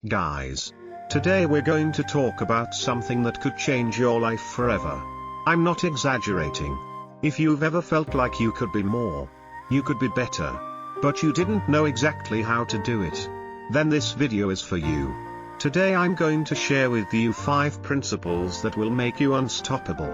Guys, today we're going to talk about something that could change your life forever. I'm not exaggerating. If you've ever felt like you could be more, you could be better, but you didn't know exactly how to do it, then this video is for you. Today I'm going to share with you 5 principles that will make you unstoppable.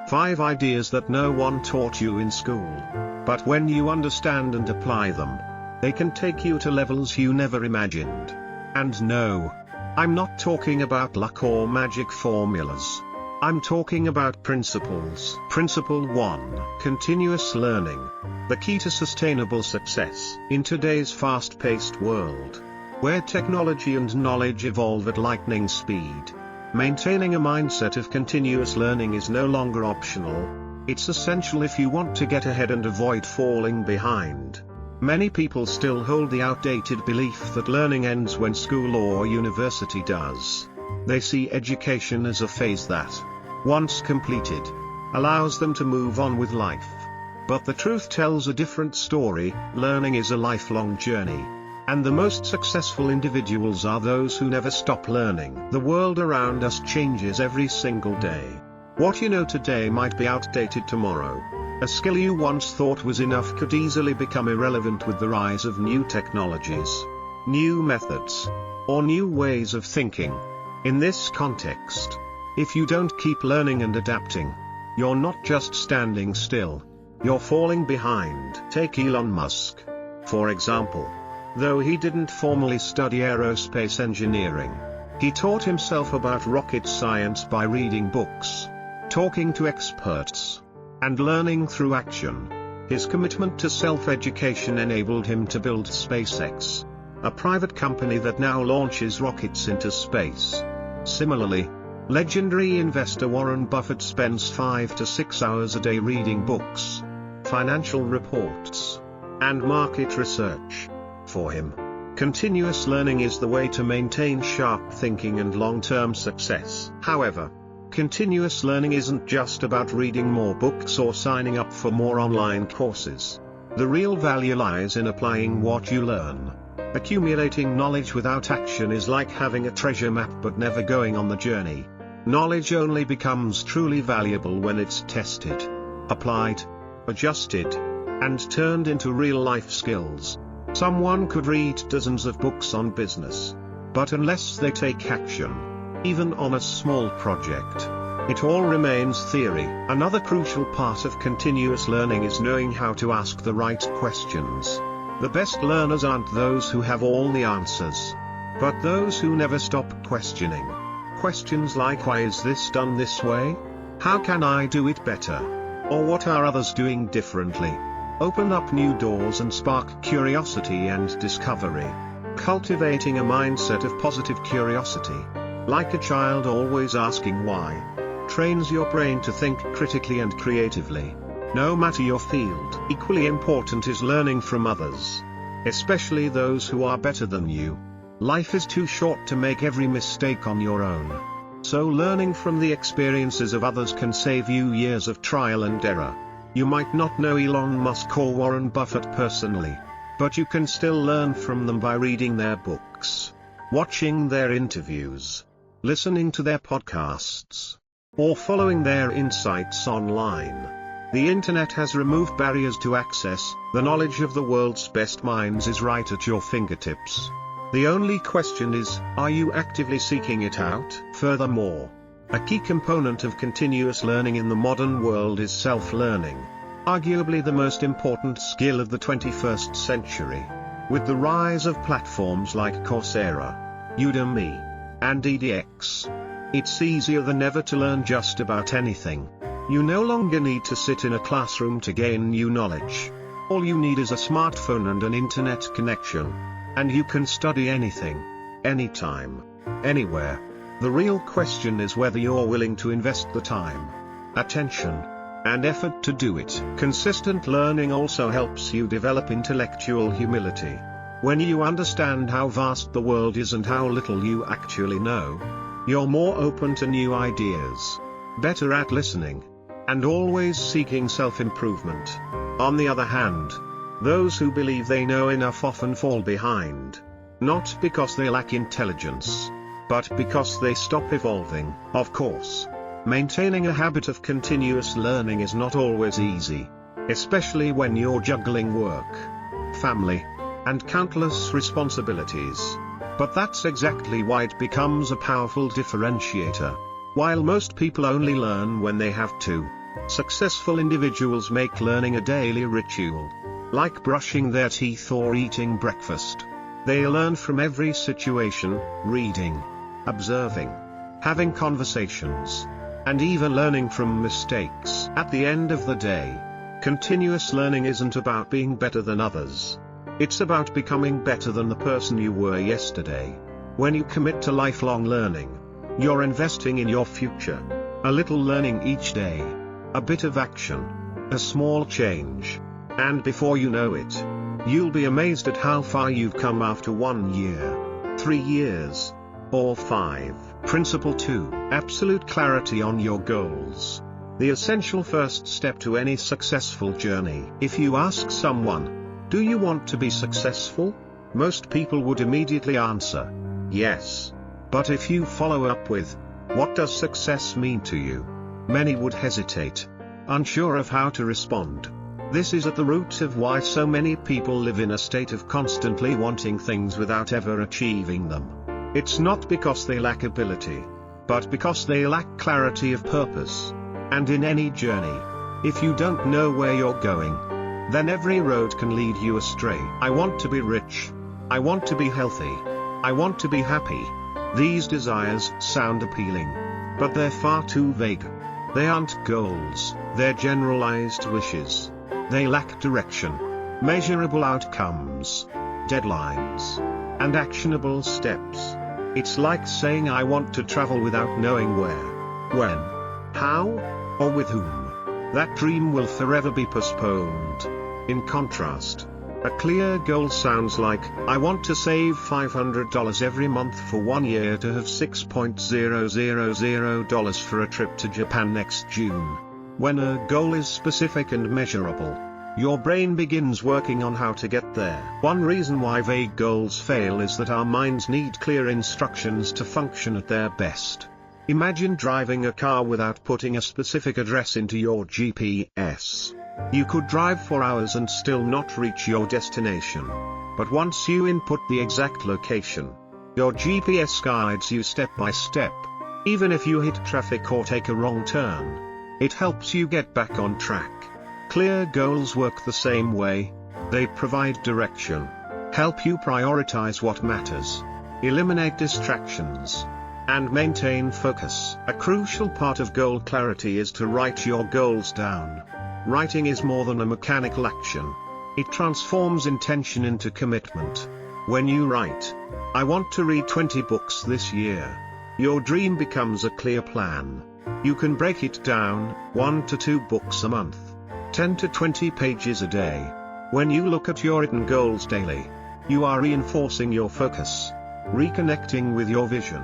5 ideas that no one taught you in school. But when you understand and apply them, they can take you to levels you never imagined. And no, I'm not talking about luck or magic formulas. I'm talking about principles. Principle 1. Continuous learning. The key to sustainable success. In today's fast-paced world, where technology and knowledge evolve at lightning speed, maintaining a mindset of continuous learning is no longer optional. It's essential if you want to get ahead and avoid falling behind. Many people still hold the outdated belief that learning ends when school or university does. They see education as a phase that, once completed, allows them to move on with life. But the truth tells a different story. Learning is a lifelong journey. And the most successful individuals are those who never stop learning. The world around us changes every single day. What you know today might be outdated tomorrow. A skill you once thought was enough could easily become irrelevant with the rise of new technologies, new methods, or new ways of thinking. In this context, if you don't keep learning and adapting, you're not just standing still, you're falling behind. Take Elon Musk, for example. Though he didn't formally study aerospace engineering, he taught himself about rocket science by reading books, talking to experts, and learning through action. His commitment to self-education enabled him to build SpaceX, a private company that now launches rockets into space. Similarly, legendary investor Warren Buffett spends 5 to 6 hours a day reading books, financial reports, and market research. For him, continuous learning is the way to maintain sharp thinking and long-term success. However, continuous learning isn't just about reading more books or signing up for more online courses. The real value lies in applying what you learn. Accumulating knowledge without action is like having a treasure map but never going on the journey. Knowledge only becomes truly valuable when it's tested, applied, adjusted, and turned into real-life skills. Someone could read dozens of books on business, but unless they take action, even on a small project, it all remains theory. Another crucial part of continuous learning is knowing how to ask the right questions. The best learners aren't those who have all the answers, but those who never stop questioning. Questions like, why is this done this way? How can I do it better? Or what are others doing differently? Open up new doors and spark curiosity and discovery. Cultivating a mindset of positive curiosity, like a child always asking why, trains your brain to think critically and creatively. No matter your field. Equally important is learning from others, especially those who are better than you. Life is too short to make every mistake on your own. So learning from the experiences of others can save you years of trial and error. You might not know Elon Musk or Warren Buffett personally, but you can still learn from them by reading their books, watching their interviews, listening to their podcasts, or following their insights online. The internet has removed barriers to access. The knowledge of the world's best minds is right at your fingertips. The only question is, are you actively seeking it out? Furthermore, a key component of continuous learning in the modern world is self-learning, arguably the most important skill of the 21st century. With the rise of platforms like Coursera, Udemy, and edX, it's easier than ever to learn just about anything. You no longer need to sit in a classroom to gain new knowledge. All you need is a smartphone and an internet connection, and you can study anything, anytime, anywhere. The real question is whether you're willing to invest the time, attention, and effort to do it. Consistent learning also helps you develop intellectual humility. When you understand how vast the world is and how little you actually know, you're more open to new ideas, better at listening, and always seeking self-improvement. On the other hand, those who believe they know enough often fall behind. Not because they lack intelligence, but because they stop evolving. Of course, maintaining a habit of continuous learning is not always easy, especially when you're juggling work, family, and countless responsibilities. But that's exactly why it becomes a powerful differentiator. While most people only learn when they have to, successful individuals make learning a daily ritual, like brushing their teeth or eating breakfast. They learn from every situation, reading, observing, having conversations, and even learning from mistakes. At the end of the day, continuous learning isn't about being better than others. It's about becoming better than the person you were yesterday. When you commit to lifelong learning, you're investing in your future. A little learning each day, a bit of action, a small change, and before you know it, you'll be amazed at how far you've come after 1 year, 3 years, or 5. Principle 2. Absolute clarity on your goals. The essential first step to any successful journey. If you ask someone, do you want to be successful? Most people would immediately answer, yes. But if you follow up with, what does success mean to you? Many would hesitate, unsure of how to respond. This is at the root of why so many people live in a state of constantly wanting things without ever achieving them. It's not because they lack ability, but because they lack clarity of purpose. And in any journey, if you don't know where you're going, then every road can lead you astray. I want to be rich. I want to be healthy. I want to be happy. These desires sound appealing, but they're far too vague. They aren't goals, they're generalized wishes. They lack direction, measurable outcomes, deadlines, and actionable steps. It's like saying I want to travel without knowing where, when, how, or with whom. That dream will forever be postponed. In contrast, a clear goal sounds like, I want to save $500 every month for 1 year to have $6,000 for a trip to Japan next June. When a goal is specific and measurable, your brain begins working on how to get there. One reason why vague goals fail is that our minds need clear instructions to function at their best. Imagine driving a car without putting a specific address into your GPS. You could drive for hours and still not reach your destination. But once you input the exact location, your GPS guides you step by step. Even if you hit traffic or take a wrong turn, it helps you get back on track. Clear goals work the same way. They provide direction, help you prioritize what matters, eliminate distractions, and maintain focus. A crucial part of goal clarity is to write your goals down. Writing is more than a mechanical action. It transforms intention into commitment. When you write, I want to read 20 books this year, your dream becomes a clear plan. You can break it down, 1 to 2 books a month, 10 to 20 pages a day. When you look at your written goals daily, you are reinforcing your focus, reconnecting with your vision,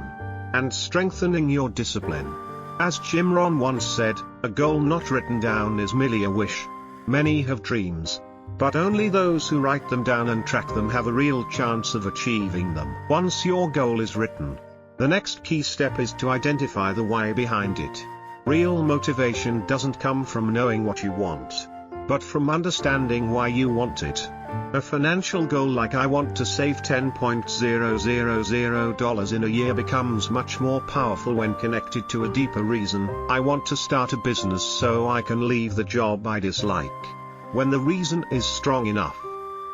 and strengthening your discipline. As Jim Rohn once said, a goal not written down is merely a wish. Many have dreams, but only those who write them down and track them have a real chance of achieving them. Once your goal is written, the next key step is to identify the why behind it. Real motivation doesn't come from knowing what you want, but from understanding why you want it. A financial goal like I want to save $10,000 in a year becomes much more powerful when connected to a deeper reason. I want to start a business so I can leave the job I dislike. When the reason is strong enough,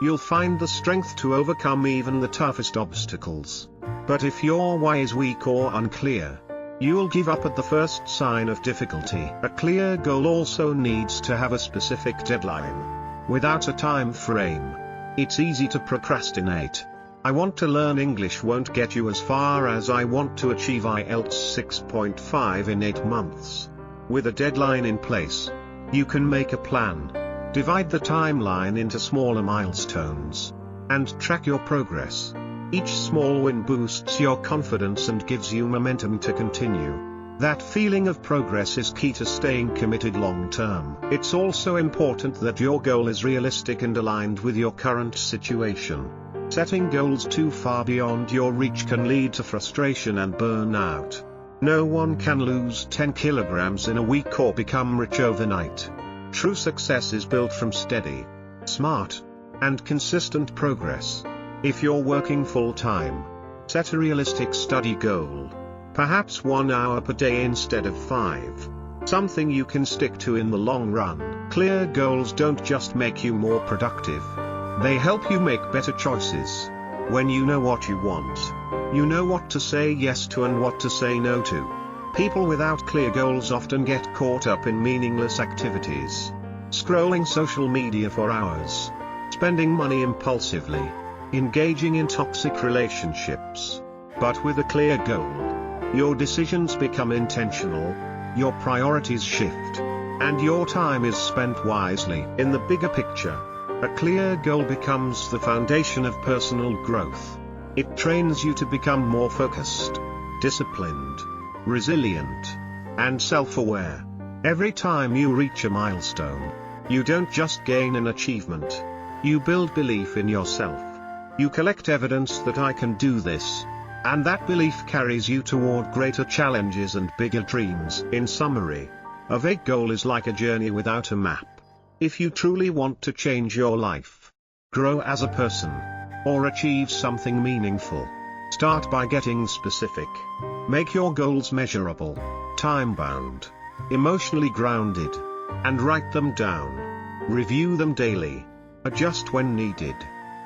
you'll find the strength to overcome even the toughest obstacles. But if your why is weak or unclear, you'll give up at the first sign of difficulty. A clear goal also needs to have a specific deadline. Without a time frame, it's easy to procrastinate. I want to learn English won't get you as far as I want to achieve IELTS 6.5 in 8 months. With a deadline in place, you can make a plan, divide the timeline into smaller milestones, and track your progress. Each small win boosts your confidence and gives you momentum to continue. That feeling of progress is key to staying committed long term. It's also important that your goal is realistic and aligned with your current situation. Setting goals too far beyond your reach can lead to frustration and burnout. No one can lose 10 kilograms in a week or become rich overnight. True success is built from steady, smart, and consistent progress. If you're working full-time, set a realistic study goal. Perhaps 1 hour per day instead of 5. Something you can stick to in the long run. Clear goals don't just make you more productive. They help you make better choices. When you know what you want, you know what to say yes to and what to say no to. People without clear goals often get caught up in meaningless activities. Scrolling social media for hours. Spending money impulsively. Engaging in toxic relationships. But with a clear goal, your decisions become intentional, your priorities shift, and your time is spent wisely. In the bigger picture, a clear goal becomes the foundation of personal growth. It trains you to become more focused, disciplined, resilient, and self-aware. Every time you reach a milestone, you don't just gain an achievement. You build belief in yourself. You collect evidence that I can do this. And that belief carries you toward greater challenges and bigger dreams. In summary, a vague goal is like a journey without a map. If you truly want to change your life, grow as a person, or achieve something meaningful, start by getting specific. Make your goals measurable, time-bound, emotionally grounded, and write them down. Review them daily, adjust when needed,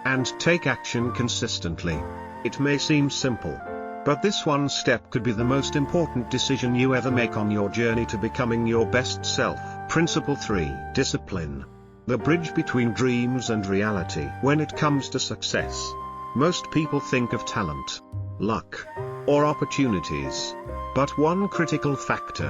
and take action consistently. It may seem simple, but this one step could be the most important decision you ever make on your journey to becoming your best self. Principle 3. Discipline. The bridge between dreams and reality. When it comes to success, most people think of talent, luck, or opportunities. But one critical factor,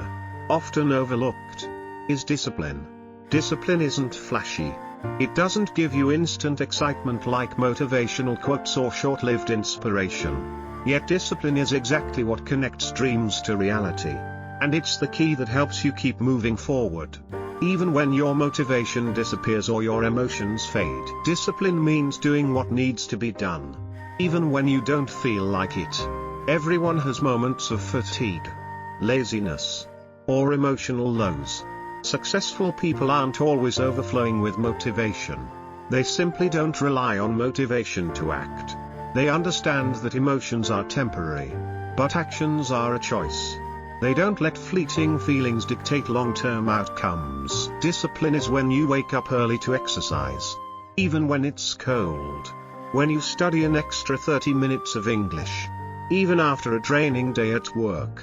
often overlooked, is discipline. Discipline isn't flashy. It doesn't give you instant excitement like motivational quotes or short-lived inspiration. Yet discipline is exactly what connects dreams to reality. And it's the key that helps you keep moving forward, even when your motivation disappears or your emotions fade. Discipline means doing what needs to be done, even when you don't feel like it. Everyone has moments of fatigue, laziness, or emotional lows. Successful people aren't always overflowing with motivation. They simply don't rely on motivation to act. They understand that emotions are temporary, but actions are a choice. They don't let fleeting feelings dictate long-term outcomes. Discipline is when you wake up early to exercise, even when it's cold. When you study an extra 30 minutes of English, even after a draining day at work.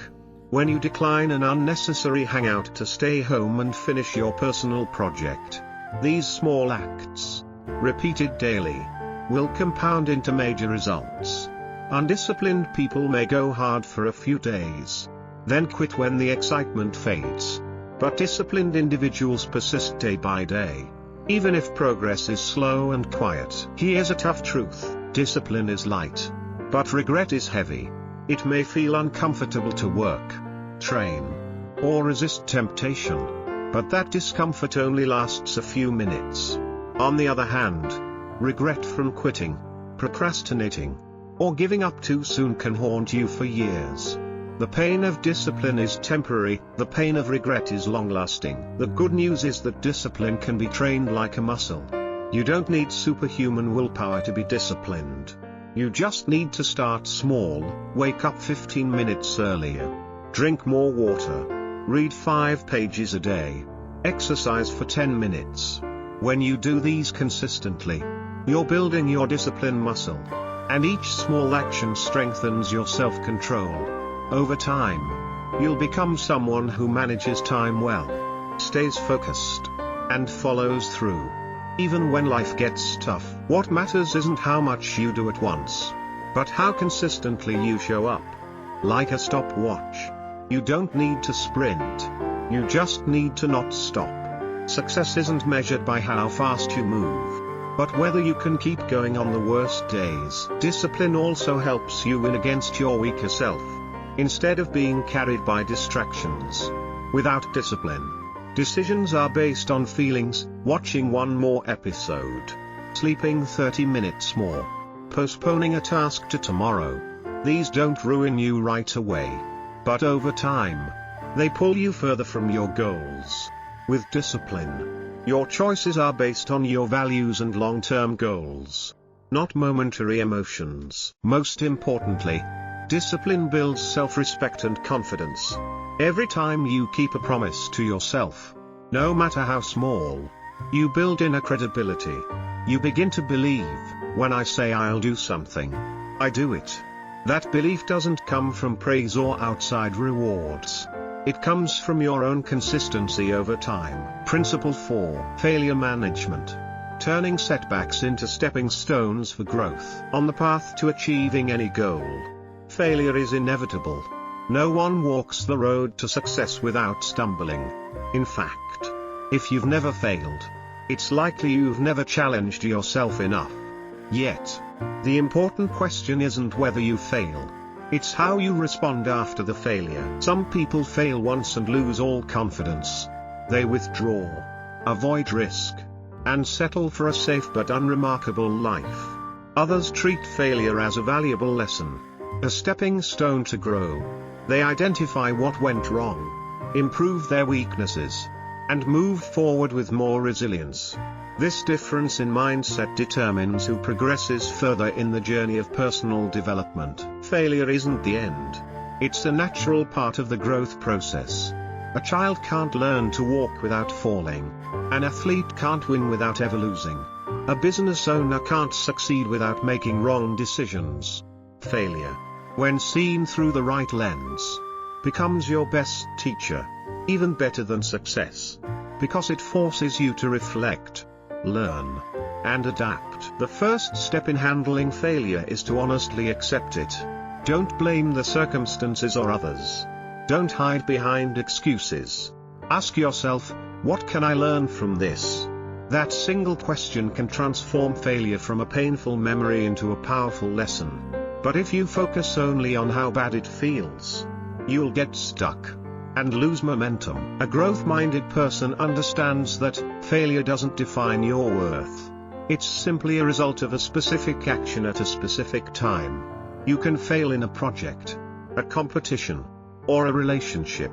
When you decline an unnecessary hangout to stay home and finish your personal project. These small acts, repeated daily, will compound into major results. Undisciplined people may go hard for a few days, then quit when the excitement fades. But disciplined individuals persist day by day, even if progress is slow and quiet. Here's a tough truth: discipline is light, but regret is heavy. It may feel uncomfortable to work, train, or resist temptation, but that discomfort only lasts a few minutes. On the other hand, regret from quitting, procrastinating, or giving up too soon can haunt you for years. The pain of discipline is temporary, the pain of regret is long-lasting. The good news is that discipline can be trained like a muscle. You don't need superhuman willpower to be disciplined. You just need to start small, wake up 15 minutes earlier, drink more water, read 5 pages a day, exercise for 10 minutes. When you do these consistently, you're building your discipline muscle, and each small action strengthens your self-control. Over time, you'll become someone who manages time well, stays focused, and follows through. Even when life gets tough, what matters isn't how much you do at once, but how consistently you show up. Like a stopwatch, you don't need to sprint, you just need to not stop. Success isn't measured by how fast you move, but whether you can keep going on the worst days. Discipline also helps you win against your weaker self, instead of being carried by distractions. Without discipline, decisions are based on feelings: watching one more episode, sleeping 30 minutes more, postponing a task to tomorrow. These don't ruin you right away. But over time, they pull you further from your goals. With discipline, your choices are based on your values and long-term goals, not momentary emotions. Most importantly, discipline builds self-respect and confidence. Every time you keep a promise to yourself, no matter how small, you build inner credibility. You begin to believe, when I say I'll do something, I do it. That belief doesn't come from praise or outside rewards. It comes from your own consistency over time. Principle 4. Failure management. Turning setbacks into stepping stones for growth. On the path to achieving any goal, failure is inevitable. No one walks the road to success without stumbling. In fact, if you've never failed, it's likely you've never challenged yourself enough. Yet, the important question isn't whether you fail. It's how you respond after the failure. Some people fail once and lose all confidence. They withdraw, avoid risk, and settle for a safe but unremarkable life. Others treat failure as a valuable lesson, a stepping stone to grow. They identify what went wrong, improve their weaknesses, and move forward with more resilience. This difference in mindset determines who progresses further in the journey of personal development. Failure isn't the end. It's a natural part of the growth process. A child can't learn to walk without falling. An athlete can't win without ever losing. A business owner can't succeed without making wrong decisions. Failure, when seen through the right lens, becomes your best teacher, even better than success, because it forces you to reflect, learn, and adapt. The first step in handling failure is to honestly accept it. Don't blame the circumstances or others. Don't hide behind excuses. Ask yourself, what can I learn from this? That single question can transform failure from a painful memory into a powerful lesson. But if you focus only on how bad it feels, you'll get stuck and lose momentum. A growth-minded person understands that failure doesn't define your worth. It's simply a result of a specific action at a specific time. You can fail in a project, a competition, or a relationship,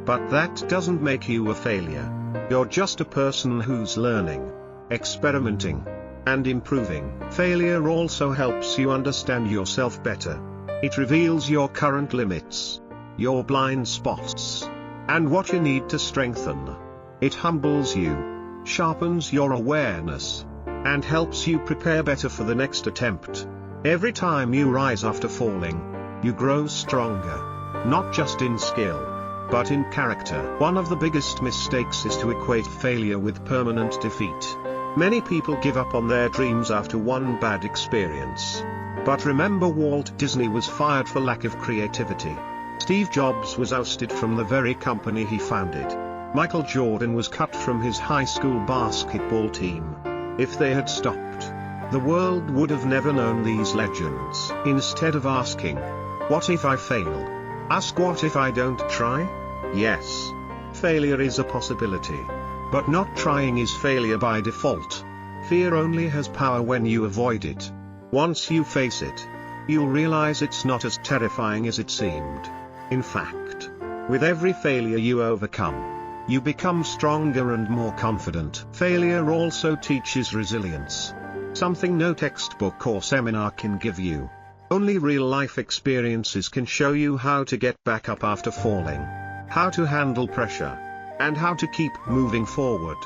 but that doesn't make you a failure. You're just a person who's learning, experimenting, and improving. Failure also helps you understand yourself better. It reveals your current limits, your blind spots, and what you need to strengthen. It humbles you, sharpens your awareness, and helps you prepare better for the next attempt. Every time you rise after falling, you grow stronger, not just in skill, but in character. One of the biggest mistakes is to equate failure with permanent defeat. Many people give up on their dreams after one bad experience. But remember, Walt Disney was fired for lack of creativity. Steve Jobs was ousted from the very company he founded. Michael Jordan was cut from his high school basketball team. If they had stopped, the world would have never known these legends. Instead of asking, what if I fail? Ask, what if I don't try? Yes, failure is a possibility. But not trying is failure by default. Fear only has power when you avoid it. Once you face it, you'll realize it's not as terrifying as it seemed. In fact, with every failure you overcome, you become stronger and more confident. Failure also teaches resilience, something no textbook or seminar can give you. Only real-life experiences can show you how to get back up after falling, how to handle pressure, and how to keep moving forward.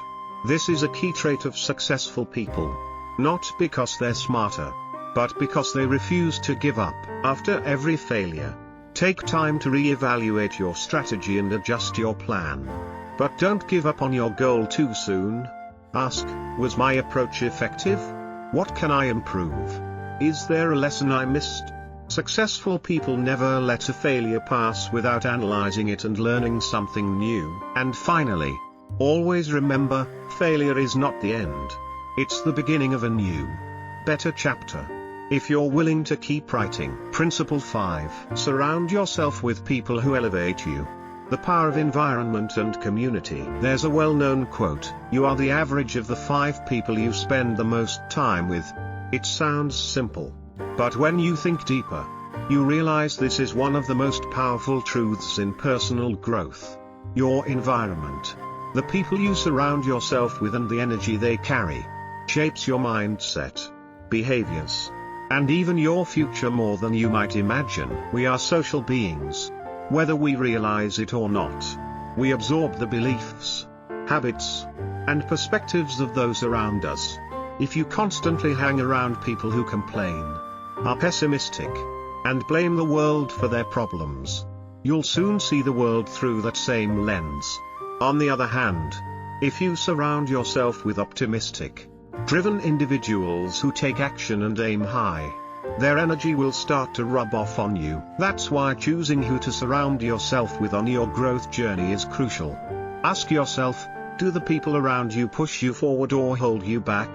This is a key trait of successful people, not because they're smarter, but because they refuse to give up. After every failure, take time to re-evaluate your strategy and adjust your plan. But don't give up on your goal too soon. Ask, was my approach effective? What can I improve? Is there a lesson I missed? Successful people never let a failure pass without analyzing it and learning something new. And finally, always remember, failure is not the end. It's the beginning of a new, better chapter. If you're willing to keep writing. Principle 5. Surround yourself with people who elevate you. The power of environment and community. There's a well-known quote, you are the average of the 5 people you spend the most time with. It sounds simple, But when you think deeper, you realize this is one of the most powerful truths in personal growth. Your environment, the people you surround yourself with and the energy they carry, shapes your mindset, behaviors, and even your future more than you might imagine. We are social beings. Whether we realize it or not, we absorb the beliefs, habits, and perspectives of those around us. If you constantly hang around people who complain, are pessimistic, and blame the world for their problems, you'll soon see the world through that same lens. On the other hand, if you surround yourself with optimistic, driven individuals who take action and aim high, their energy will start to rub off on you. That's why choosing who to surround yourself with on your growth journey is crucial. Ask yourself, do the people around you push you forward or hold you back?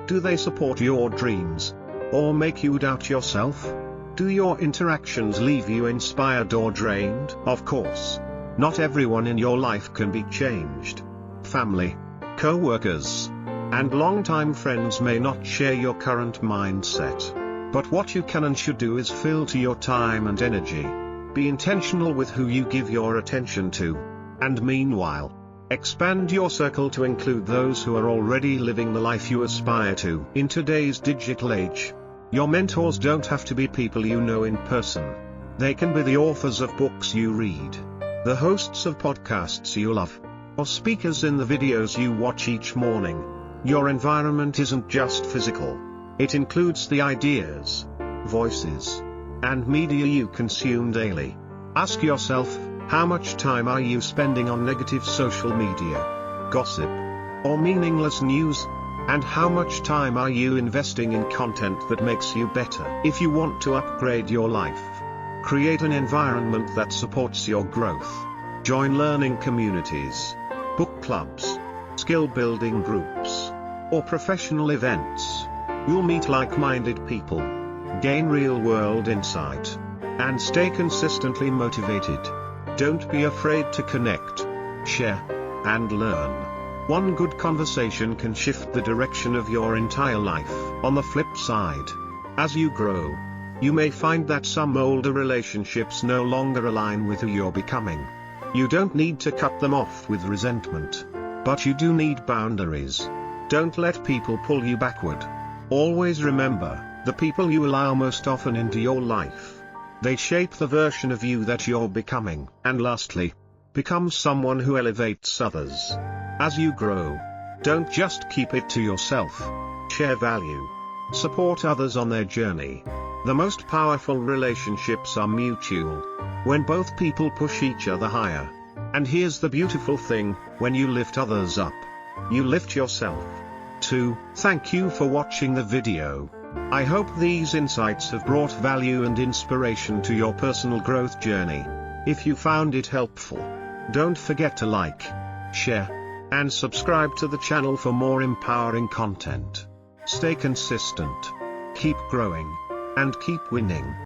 Do they support your dreams, or make you doubt yourself? Do your interactions leave you inspired or drained? Of course, not everyone in your life can be changed. Family, co-workers, and longtime friends may not share your current mindset. But what you can and should do is filter your time and energy. Be intentional with who you give your attention to. And meanwhile, expand your circle to include those who are already living the life you aspire to. In today's digital age, your mentors don't have to be people you know in person. They can be the authors of books you read, the hosts of podcasts you love, or speakers in the videos you watch each morning. Your environment isn't just physical. It includes the ideas, voices, and media you consume daily. Ask yourself, how much time are you spending on negative social media, gossip, or meaningless news? And how much time are you investing in content that makes you better? If you want to upgrade your life, create an environment that supports your growth. Join learning communities, book clubs, skill-building groups, or professional events. You'll meet like-minded people, gain real-world insight, and stay consistently motivated. Don't be afraid to connect, share, and learn. One good conversation can shift the direction of your entire life. On the flip side, as you grow, you may find that some older relationships no longer align with who you're becoming. You don't need to cut them off with resentment, but you do need boundaries. Don't let people pull you backward. Always remember, the people you allow most often into your life, they shape the version of you that you're becoming. And lastly, become someone who elevates others. As you grow, don't just keep it to yourself. Share value. Support others on their journey. The most powerful relationships are mutual, when both people push each other higher. And here's the beautiful thing, when you lift others up, you lift yourself too. Thank you for watching the video. I hope these insights have brought value and inspiration to your personal growth journey. If you found it helpful, don't forget to like, share, and subscribe to the channel for more empowering content. Stay consistent, keep growing, and keep winning.